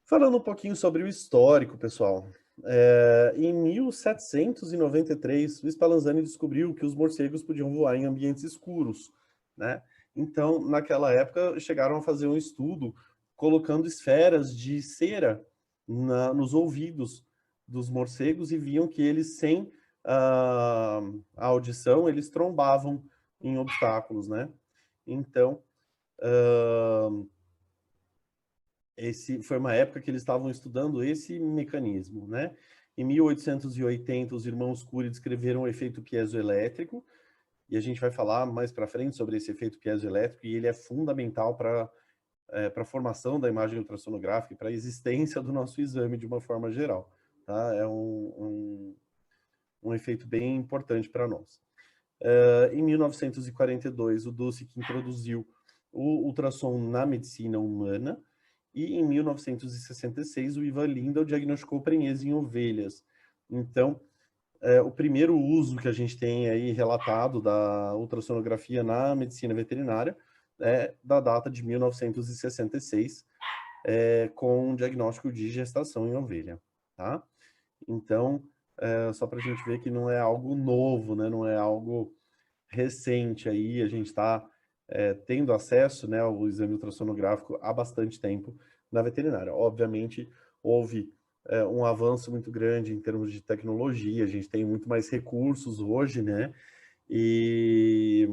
Falando um pouquinho sobre o histórico, pessoal. Em 1793, o Spallanzani descobriu que os morcegos podiam voar em ambientes escuros, né? Então, naquela época, chegaram a fazer um estudo colocando esferas de cera nos ouvidos dos morcegos e viam que eles, sem a audição, eles trombavam em obstáculos, né? Então, esse foi uma época que eles estavam estudando esse mecanismo, né? Em 1880, os irmãos Curie descreveram o efeito piezoelétrico, e a gente vai falar mais para frente sobre esse efeito piezoelétrico, e ele é fundamental para a formação da imagem ultrassonográfica e para a existência do nosso exame de uma forma geral, tá? É um efeito bem importante para nós. Em 1942, o Dulce que introduziu o ultrassom na medicina humana, e em 1966 o Ivan Lindau diagnosticou prenhez em ovelhas. Então, o primeiro uso que a gente tem aí relatado da ultrassonografia na medicina veterinária é da data de 1966, com um diagnóstico de gestação em ovelha, tá? Então, só para a gente ver que não é algo novo, né? Não é algo recente aí, a gente está tendo acesso, né, ao exame ultrassonográfico há bastante tempo na veterinária. Obviamente, houve um avanço muito grande em termos de tecnologia, a gente tem muito mais recursos hoje, né, e,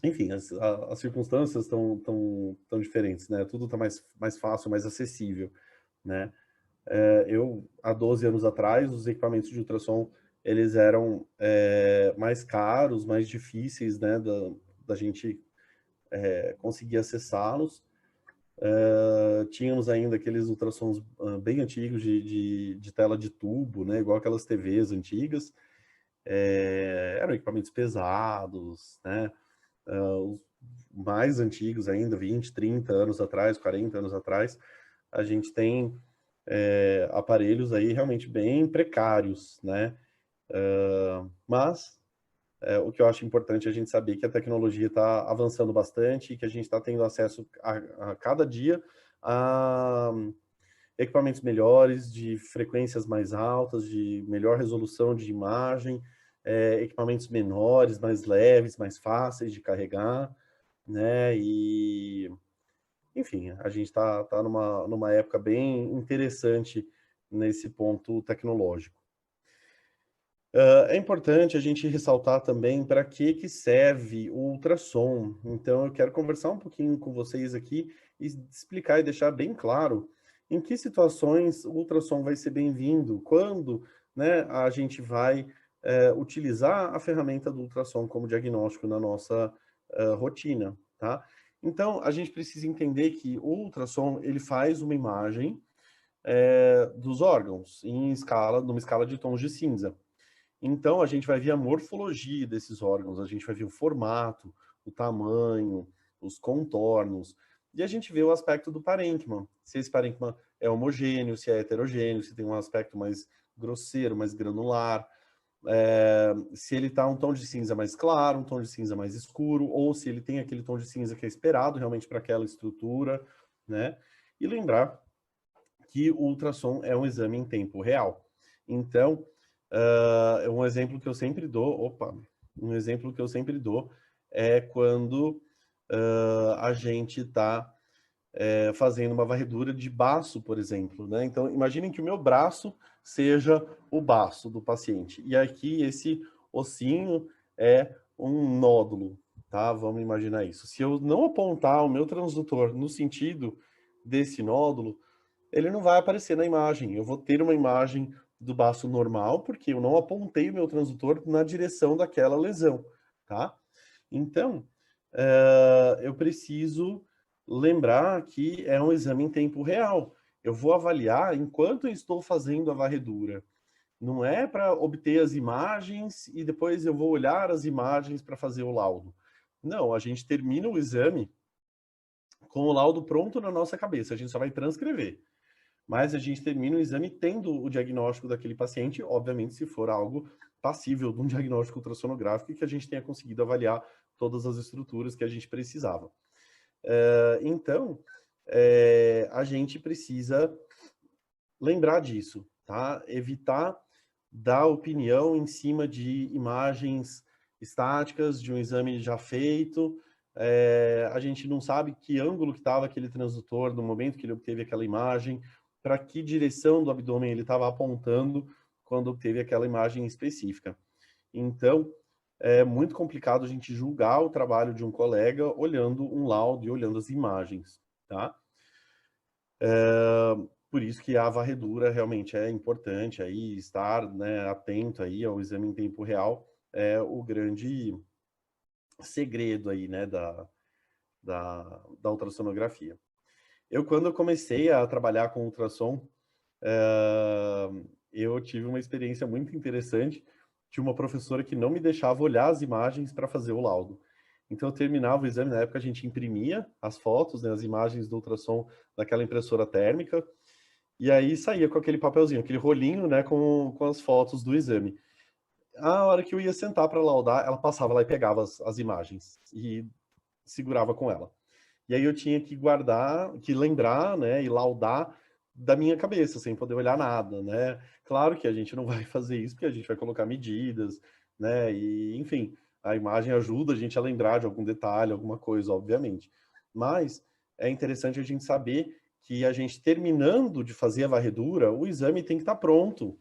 enfim, as circunstâncias estão diferentes, né, tudo está mais fácil, mais acessível, né. Há 12 anos atrás, os equipamentos de ultrassom, eles eram mais caros, mais difíceis, né, da gente conseguir acessá-los. Tínhamos ainda aqueles ultrassons bem antigos de tela de tubo, né, igual aquelas TVs antigas. Eram equipamentos pesados, né, os mais antigos ainda, 20, 30 anos atrás, 40 anos atrás, a gente tem aparelhos aí realmente bem precários, né? Mas o que eu acho importante é a gente saber que a tecnologia está avançando bastante e que a gente está tendo acesso a cada dia a equipamentos melhores, de frequências mais altas, de melhor resolução de imagem, equipamentos menores, mais leves, mais fáceis de carregar, né? E, enfim, a gente está numa época bem interessante nesse ponto tecnológico. É importante a gente ressaltar também para que serve o ultrassom. Então, eu quero conversar um pouquinho com vocês aqui e explicar e deixar bem claro em que situações o ultrassom vai ser bem-vindo, quando, né, a gente vai utilizar a ferramenta do ultrassom como diagnóstico na nossa rotina, tá? Então, a gente precisa entender que o ultrassom, ele faz uma imagem dos órgãos numa escala de tons de cinza. Então, a gente vai ver a morfologia desses órgãos, a gente vai ver o formato, o tamanho, os contornos, e a gente vê o aspecto do parênquima. Se esse parênquima é homogêneo, se é heterogêneo, se tem um aspecto mais grosseiro, mais granular, se ele está um tom de cinza mais claro, um tom de cinza mais escuro, ou se ele tem aquele tom de cinza que é esperado realmente para aquela estrutura, né? E lembrar que o ultrassom é um exame em tempo real. Então, um exemplo que eu sempre dou, um exemplo que eu sempre dou é quando a gente está fazendo uma varredura de baço, por exemplo, né? Então, imaginem que o meu braço seja o baço do paciente, e aqui esse ossinho é um nódulo, tá? Vamos imaginar isso. Se eu não apontar o meu transdutor no sentido desse nódulo, ele não vai aparecer na imagem. Eu vou ter uma imagem do baço normal, porque eu não apontei o meu transdutor na direção daquela lesão, tá? Então, eu preciso lembrar que é um exame em tempo real. Eu vou avaliar enquanto eu estou fazendo a varredura. Não é para obter as imagens e depois eu vou olhar as imagens para fazer o laudo. Não, a gente termina o exame com o laudo pronto na nossa cabeça. A gente só vai transcrever. Mas a gente termina o exame tendo o diagnóstico daquele paciente, obviamente, se for algo passível de um diagnóstico ultrassonográfico e que a gente tenha conseguido avaliar todas as estruturas que a gente precisava. Então, a gente precisa lembrar disso, tá? Evitar dar opinião em cima de imagens estáticas, de um exame já feito. A gente não sabe que ângulo que estava aquele transdutor no momento que ele obteve aquela imagem, para que direção do abdômen ele estava apontando quando obteve aquela imagem específica. Então, é muito complicado a gente julgar o trabalho de um colega olhando um laudo e olhando as imagens, tá? Por isso que a varredura realmente é importante, aí estar, né, atento aí ao exame em tempo real é o grande segredo aí, né, da ultrassonografia. Quando eu comecei a trabalhar com ultrassom, eu tive uma experiência muito interessante de uma professora que não me deixava olhar as imagens para fazer o laudo. Então, eu terminava o exame, na época a gente imprimia as fotos, né, as imagens do ultrassom daquela impressora térmica, e aí saía com aquele papelzinho, aquele rolinho, né, com as fotos do exame. A hora que eu ia sentar para laudar, ela passava lá e pegava as imagens e segurava com ela. E aí eu tinha que guardar, que lembrar, né, e laudar da minha cabeça, sem poder olhar nada, né? Claro que a gente não vai fazer isso, porque a gente vai colocar medidas, né? E, enfim, a imagem ajuda a gente a lembrar de algum detalhe, alguma coisa, obviamente. Mas é interessante a gente saber que a gente terminando de fazer a varredura, o exame tem que estar pronto,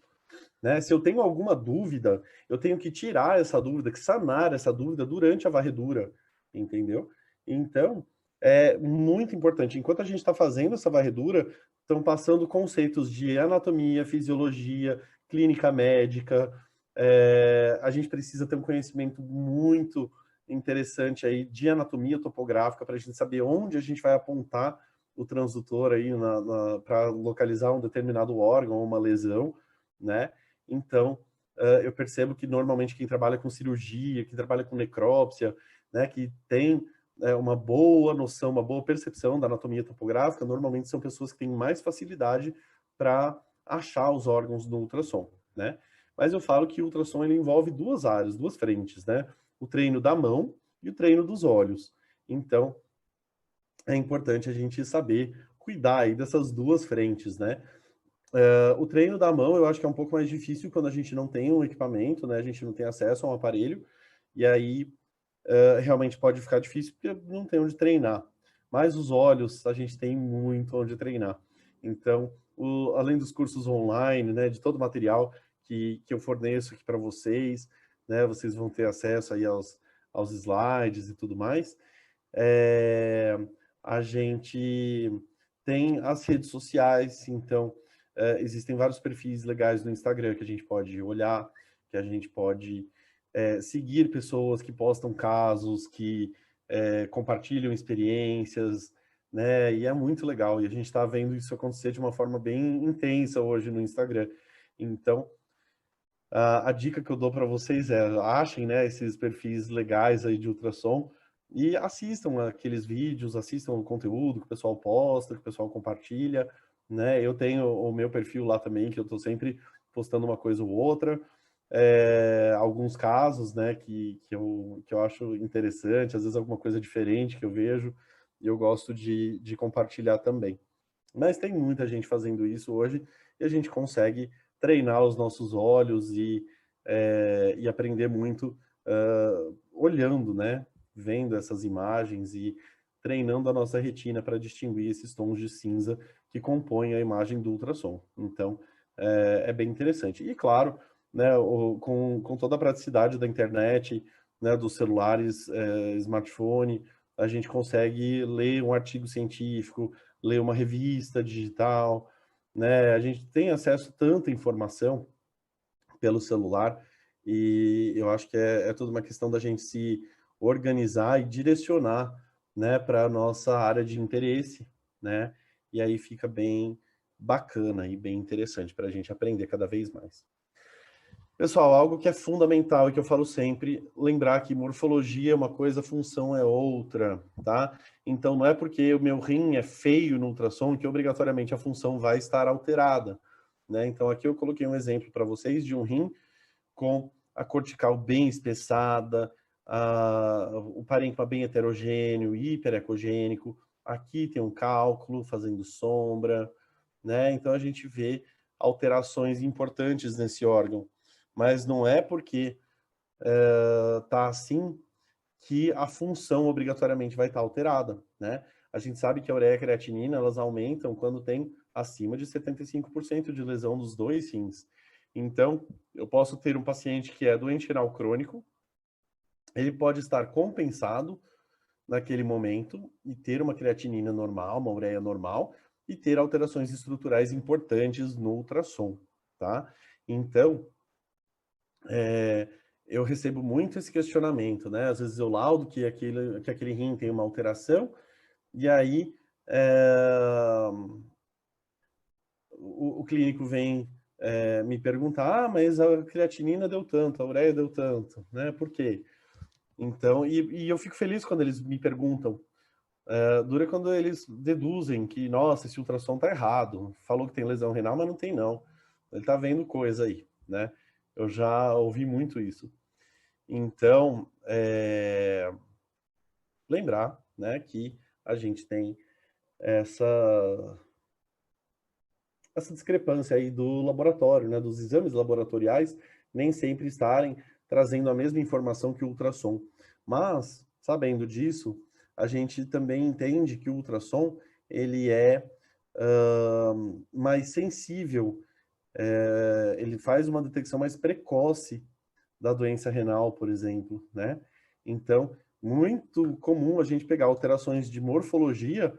né? Se eu tenho alguma dúvida, eu tenho que tirar essa dúvida, que sanar essa dúvida durante a varredura, entendeu? Então, é muito importante. Enquanto a gente está fazendo essa varredura, estão passando conceitos de anatomia, fisiologia, clínica médica. A gente precisa ter um conhecimento muito interessante aí de anatomia topográfica para a gente saber onde a gente vai apontar o transdutor aí para localizar um determinado órgão ou uma lesão, né? Então, eu percebo que normalmente quem trabalha com cirurgia, quem trabalha com necrópsia, né, que tem uma boa noção, uma boa percepção da anatomia topográfica, normalmente são pessoas que têm mais facilidade para achar os órgãos do ultrassom, né? Mas eu falo que o ultrassom ele envolve duas áreas, duas frentes, né? O treino da mão e o treino dos olhos. Então, é importante a gente saber cuidar aí dessas duas frentes, né? O treino da mão eu acho que é um pouco mais difícil quando a gente não tem um equipamento, né? A gente não tem acesso a um aparelho, e aí realmente pode ficar difícil porque não tem onde treinar. Mas os olhos, a gente tem muito onde treinar. Então, além dos cursos online, né, de todo o material que eu forneço aqui para vocês, né, vocês vão ter acesso aí aos slides e tudo mais. É, a gente tem as redes sociais, então existem vários perfis legais no Instagram que a gente pode olhar, que a gente pode seguir pessoas que postam casos, que compartilham experiências, né? E é muito legal. E a gente está vendo isso acontecer de uma forma bem intensa hoje no Instagram. Então, a dica que eu dou para vocês é achem, né, esses perfis legais aí de ultrassom e assistam aqueles vídeos, assistam o conteúdo que o pessoal posta, que o pessoal compartilha, né? Eu tenho o meu perfil lá também, que eu estou sempre postando uma coisa ou outra, alguns casos, né, que eu acho interessante, às vezes alguma coisa diferente que eu vejo, e eu gosto de compartilhar também. Mas tem muita gente fazendo isso hoje e a gente consegue treinar os nossos olhos e aprender muito olhando, né? Vendo essas imagens e treinando a nossa retina para distinguir esses tons de cinza que compõem a imagem do ultrassom. Então, é bem interessante. E claro, né, com toda a praticidade da internet, né, dos celulares, smartphone, a gente consegue ler um artigo científico, ler uma revista digital, né? A gente tem acesso a tanta informação pelo celular e eu acho que é tudo uma questão da gente se organizar e direcionar, né, para a nossa área de interesse, né? E aí fica bem bacana e bem interessante para a gente aprender cada vez mais. Pessoal, algo que é fundamental e que eu falo sempre, lembrar que morfologia é uma coisa, função é outra, tá? Então, não é porque o meu rim é feio no ultrassom que obrigatoriamente a função vai estar alterada, né? Então, aqui eu coloquei um exemplo para vocês de um rim com a cortical bem espessada, o parênquima bem heterogêneo, hiperecogênico, aqui tem um cálculo fazendo sombra, né? Então a gente vê alterações importantes nesse órgão, mas não é porque tá assim que a função obrigatoriamente vai estar alterada, né? A gente sabe que a ureia e a creatinina, elas aumentam quando tem acima de 75% de lesão dos dois rins. Então, eu posso ter um paciente que é doente renal crônico, ele pode estar compensado naquele momento e ter uma creatinina normal, uma ureia normal, e ter alterações estruturais importantes no ultrassom, tá? Então, eu recebo muito esse questionamento, né? Às vezes eu laudo que aquele rim tem uma alteração, e aí o clínico vem me perguntar, mas a creatinina deu tanto, a ureia deu tanto, né? Por quê? Então, e eu fico feliz quando eles me perguntam, dura quando eles deduzem que, nossa, esse ultrassom tá errado, falou que tem lesão renal, mas não tem não, ele tá vendo coisa aí, né? Eu já ouvi muito isso. Então, lembrar, né, que a gente tem essa, essa discrepância aí do laboratório, né, dos exames laboratoriais nem sempre estarem trazendo a mesma informação que o ultrassom. Mas, sabendo disso, a gente também entende que o ultrassom, ele é mais sensível, ele faz uma detecção mais precoce da doença renal, por exemplo, né? Então, muito comum a gente pegar alterações de morfologia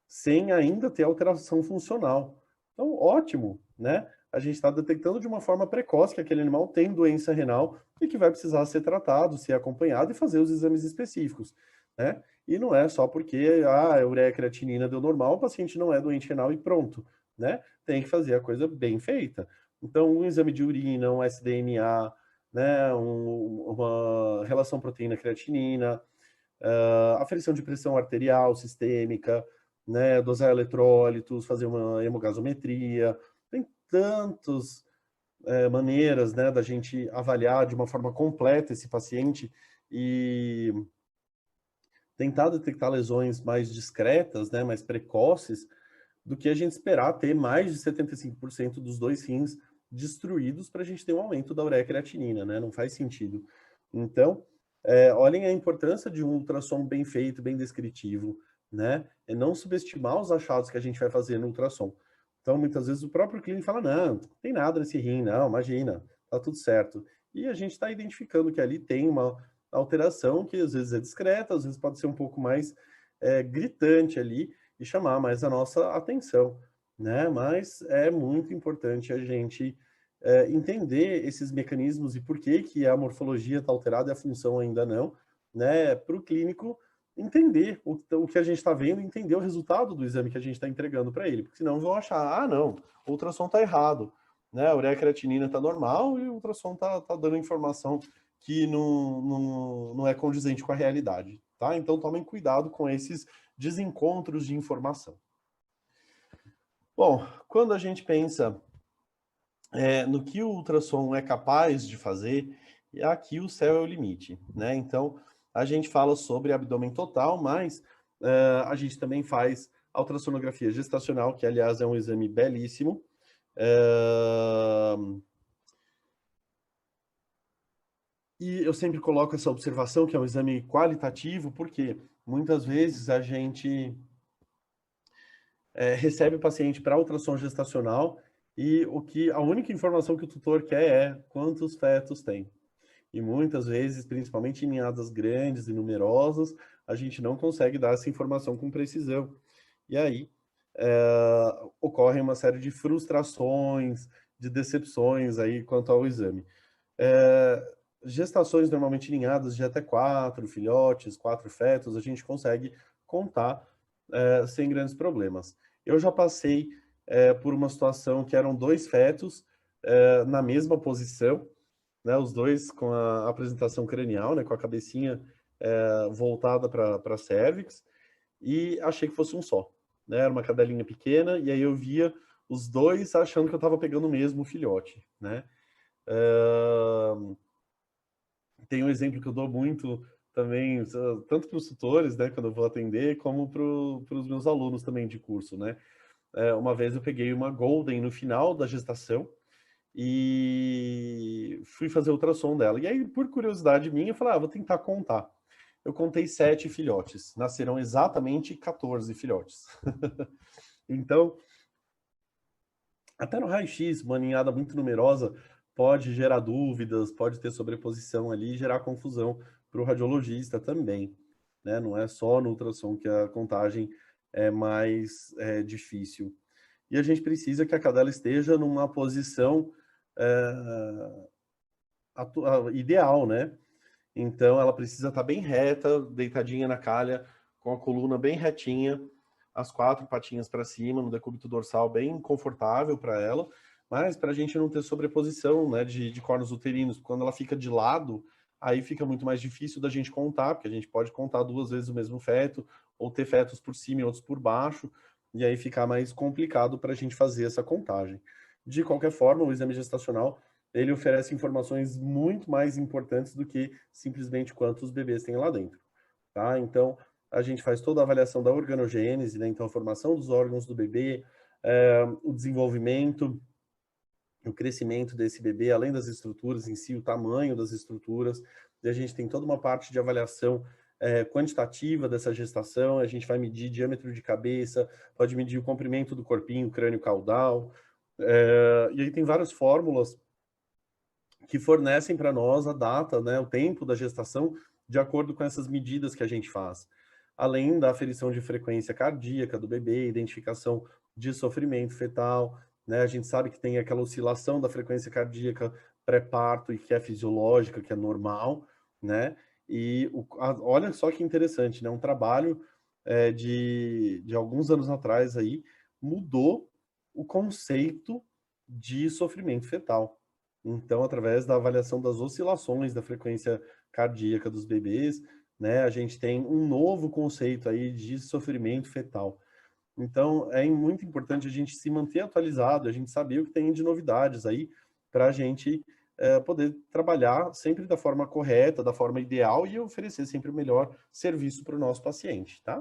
sem ainda ter alteração funcional. Então, ótimo, né? A gente está detectando de uma forma precoce que aquele animal tem doença renal e que vai precisar ser tratado, ser acompanhado e fazer os exames específicos, né? E não é só porque a ureia e creatinina deu normal, o paciente não é doente renal e pronto, né? Tem que fazer a coisa bem feita. Então, um exame de urina, um SDMA, né? Uma relação proteína-creatinina, aferição de pressão arterial sistêmica, né, dosar eletrólitos, fazer uma hemogasometria. Tem tantas maneiras, né, da gente avaliar de uma forma completa esse paciente e tentar detectar lesões mais discretas, né, mais precoces, do que a gente esperar ter mais de 75% dos dois rins destruídos para a gente ter um aumento da ureia creatinina, né? Não faz sentido. Então, olhem a importância de um ultrassom bem feito, bem descritivo, né? É não subestimar os achados que a gente vai fazer no ultrassom. Então, muitas vezes o próprio clínico fala, não tem nada nesse rim, não, imagina, tá tudo certo. E a gente está identificando que ali tem uma alteração que às vezes é discreta, às vezes pode ser um pouco mais gritante ali, e chamar mais a nossa atenção, né? Mas é muito importante a gente entender esses mecanismos e por que que a morfologia está alterada e a função ainda não, né? Para o clínico entender o que a gente está vendo, entender o resultado do exame que a gente está entregando para ele, porque senão vão achar, ah, não, o ultrassom está errado, né? A ureia creatinina está normal e o ultrassom tá dando informação que não é condizente com a realidade, tá? Então tomem cuidado com esses desencontros de informação. Bom, quando a gente pensa no que o ultrassom é capaz de fazer, aqui o céu é o limite, né? Então, a gente fala sobre abdômen total, mas a gente também faz a ultrassonografia gestacional, que, aliás, é um exame belíssimo. E eu sempre coloco essa observação, que é um exame qualitativo, porque muitas vezes a gente recebe o paciente para ultrassom gestacional e a única informação que o tutor quer é quantos fetos tem. E muitas vezes, principalmente em ninhadas grandes e numerosas, a gente não consegue dar essa informação com precisão. E aí ocorre uma série de frustrações, de decepções aí quanto ao exame. Gestações normalmente ninhadas de até 4 filhotes, 4 fetos, a gente consegue contar sem grandes problemas. Eu já passei por uma situação que eram 2 fetos na mesma posição, né, os dois com a apresentação cranial, né, com a cabecinha voltada para a cervix, e achei que fosse um só. Né, era uma cadelinha pequena, e aí eu via os dois achando que eu estava pegando o mesmo filhote. Né? Tem um exemplo que eu dou muito também, tanto para os tutores, né, quando eu vou atender, como para os meus alunos também de curso, né? Uma vez eu peguei uma Golden no final da gestação e fui fazer ultrassom dela. E aí, por curiosidade minha, eu falei, vou tentar contar. Eu contei 7 filhotes. Nasceram exatamente 14 filhotes. Então, até no raio-x, uma ninhada muito numerosa pode gerar dúvidas, pode ter sobreposição ali e gerar confusão para o radiologista também, né? Não é só no ultrassom que a contagem é mais difícil. E a gente precisa que a cadela esteja numa posição ideal, né? Então, ela precisa estar bem reta, deitadinha na calha, com a coluna bem retinha, as 4 patinhas para cima, no decúbito dorsal bem confortável para ela, mas para a gente não ter sobreposição, né, de cornos uterinos. Quando ela fica de lado, aí fica muito mais difícil da gente contar, porque a gente pode contar 2 vezes o mesmo feto, ou ter fetos por cima e outros por baixo, e aí fica mais complicado para a gente fazer essa contagem. De qualquer forma, o exame gestacional ele oferece informações muito mais importantes do que simplesmente quantos bebês tem lá dentro, tá? Então, a gente faz toda a avaliação da organogênese, né? Então, a formação dos órgãos do bebê, o desenvolvimento, o crescimento desse bebê, além das estruturas em si, o tamanho das estruturas, e a gente tem toda uma parte de avaliação quantitativa dessa gestação, a gente vai medir diâmetro de cabeça, pode medir o comprimento do corpinho, crânio caudal, e aí tem várias fórmulas que fornecem para nós a data, né, o tempo da gestação, de acordo com essas medidas que a gente faz. Além da aferição de frequência cardíaca do bebê, identificação de sofrimento fetal, né, a gente sabe que tem aquela oscilação da frequência cardíaca pré-parto e que é fisiológica, que é normal, né, e olha só que interessante, né, um trabalho de alguns anos atrás aí mudou o conceito de sofrimento fetal. Então, através da avaliação das oscilações da frequência cardíaca dos bebês, né, a gente tem um novo conceito aí de sofrimento fetal. Então, é muito importante a gente se manter atualizado, a gente saber o que tem de novidades aí, para a gente poder trabalhar sempre da forma correta, da forma ideal e oferecer sempre o melhor serviço para o nosso paciente, tá?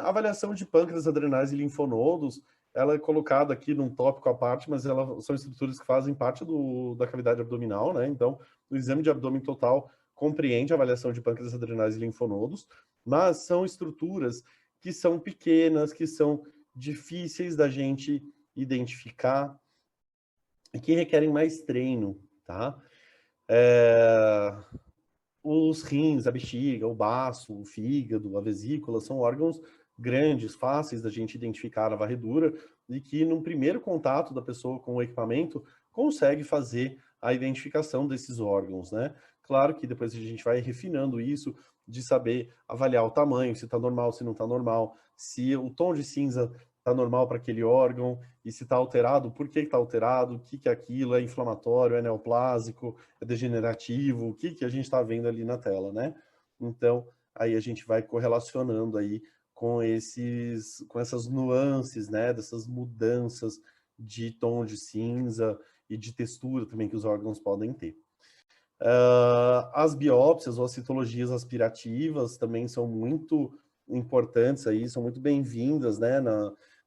Avaliação de pâncreas, adrenais e linfonodos, ela é colocada aqui num tópico à parte, mas são estruturas que fazem parte da cavidade abdominal, né? Então, o exame de abdômen total compreende a avaliação de pâncreas, adrenais e linfonodos, mas são estruturas que são pequenas, que são difíceis da gente identificar e que requerem mais treino, tá? Os rins, a bexiga, o baço, o fígado, a vesícula são órgãos grandes, fáceis da gente identificar na varredura e que, num primeiro contato da pessoa com o equipamento, consegue fazer a identificação desses órgãos, né? Claro que depois a gente vai refinando isso, de saber avaliar o tamanho, se está normal, se não está normal, se o tom de cinza está normal para aquele órgão, e se está alterado, por que está alterado, o que é aquilo, é inflamatório, é neoplásico, é degenerativo, o que a gente está vendo ali na tela, né? Então, aí a gente vai correlacionando aí com essas nuances, né, dessas mudanças de tom de cinza e de textura também que os órgãos podem ter. As biópsias ou as citologias aspirativas também são muito importantes aí, são muito bem-vindas, né,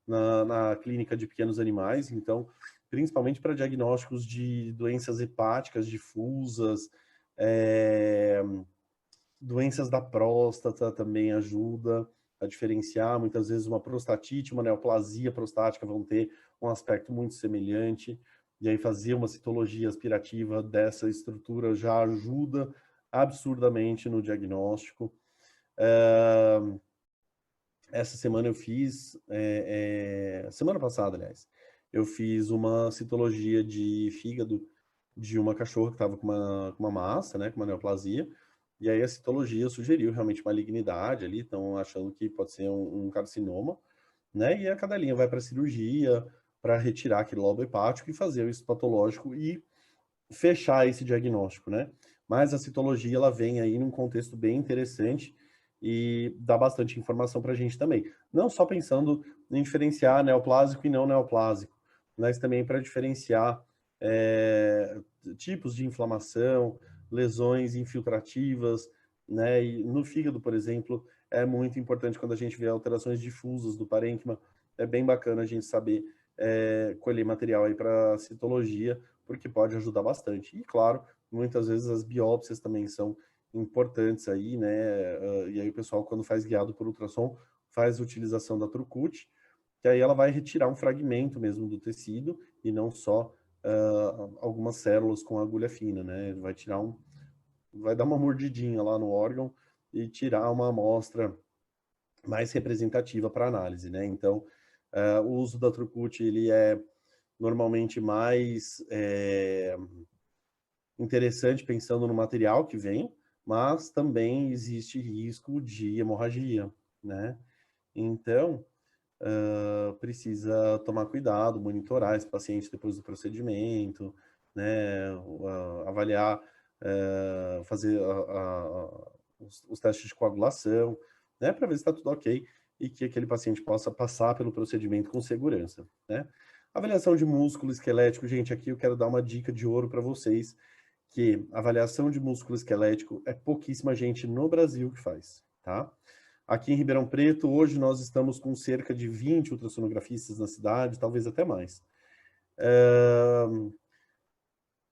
na clínica de pequenos animais, então, principalmente para diagnósticos de doenças hepáticas difusas, doenças da próstata também ajuda a diferenciar, muitas vezes uma prostatite, uma neoplasia prostática vão ter um aspecto muito semelhante, e aí fazer uma citologia aspirativa dessa estrutura já ajuda absurdamente no diagnóstico. Essa semana eu fiz, semana passada, aliás, eu fiz uma citologia de fígado de uma cachorra que estava com uma massa, né, com uma neoplasia, e aí a citologia sugeriu realmente malignidade ali, estão achando que pode ser um carcinoma, né, e a cadelinha vai para cirurgia para retirar aquele lobo hepático e fazer o histopatológico e fechar esse diagnóstico, né? Mas a citologia, ela vem aí num contexto bem interessante e dá bastante informação para a gente também. Não só pensando em diferenciar neoplásico e não neoplásico, mas também para diferenciar tipos de inflamação, lesões infiltrativas, né? E no fígado, por exemplo, é muito importante quando a gente vê alterações difusas do parênquima, é bem bacana a gente saber colher material aí para citologia, porque pode ajudar bastante. E claro, muitas vezes as biópsias também são importantes aí, né? E aí o pessoal, quando faz guiado por ultrassom, faz utilização da Trucut, que aí ela vai retirar um fragmento mesmo do tecido e não só algumas células com agulha fina, né? Vai dar uma mordidinha lá no órgão e tirar uma amostra mais representativa para análise, né? Então, o uso da Trucut, ele é normalmente mais interessante pensando no material que vem, mas também existe risco de hemorragia, né? Então, precisa tomar cuidado, monitorar esse paciente depois do procedimento, né? Avaliar, fazer os testes de coagulação, né? Para ver se está tudo ok e que aquele paciente possa passar pelo procedimento com segurança, né? Avaliação de músculo esquelético, gente, aqui eu quero dar uma dica de ouro para vocês, que avaliação de músculo esquelético é pouquíssima gente no Brasil que faz, tá? Aqui em Ribeirão Preto, hoje nós estamos com cerca de 20 ultrassonografistas na cidade, talvez até mais.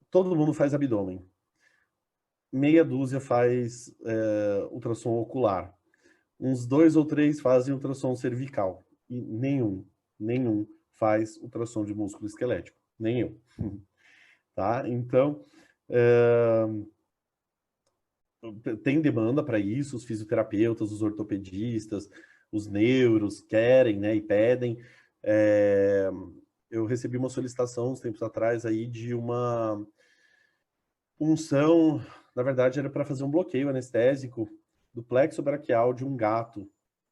Todo mundo faz abdômen. Meia dúzia faz ultrassom ocular. Uns 2 ou 3 fazem ultrassom cervical. E nenhum faz ultrassom de músculo esquelético. Nem eu. Tá? Então, tem demanda para isso, os fisioterapeutas, os ortopedistas, os neuros querem, né, e pedem. Eu recebi uma solicitação uns tempos atrás aí de uma punção, na verdade era para fazer um bloqueio anestésico do plexo braquial de um gato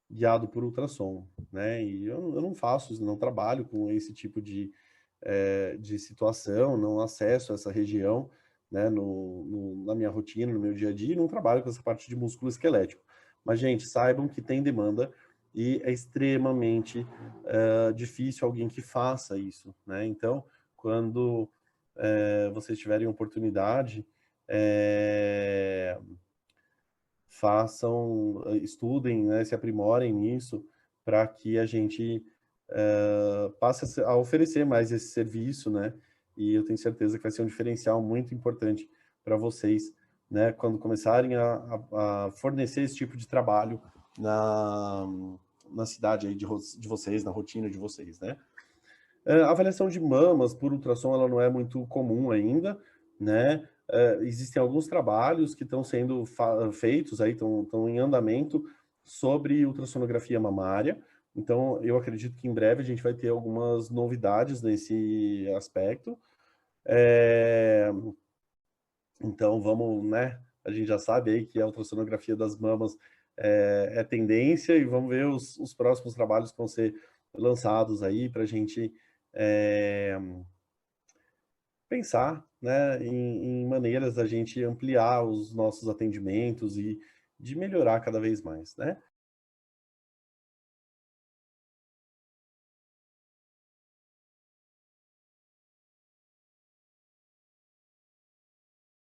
guiado por ultrassom, né? E eu não faço isso, não trabalho com esse tipo de situação, não acesso a essa região, né, na minha rotina, no meu dia a dia, e não trabalho com essa parte de músculo esquelético. Mas, gente, saibam que tem demanda e é extremamente difícil alguém que faça isso, né? Então, quando vocês tiverem oportunidade, façam, estudem, né, se aprimorem nisso, para que a gente passe a oferecer mais esse serviço, né? E eu tenho certeza que vai ser um diferencial muito importante para vocês, né? Quando começarem a fornecer esse tipo de trabalho na cidade aí de vocês, na rotina de vocês, né? A avaliação de mamas por ultrassom, ela não é muito comum ainda, né? Existem alguns trabalhos que estão sendo feitos aí, estão em andamento sobre ultrassonografia mamária. Então, eu acredito que em breve a gente vai ter algumas novidades nesse aspecto. Então, vamos, né? A gente já sabe aí que a ultrassonografia das mamas é tendência e vamos ver os próximos trabalhos que vão ser lançados aí para a gente pensar, né, em maneiras da gente ampliar os nossos atendimentos e de melhorar cada vez mais, né?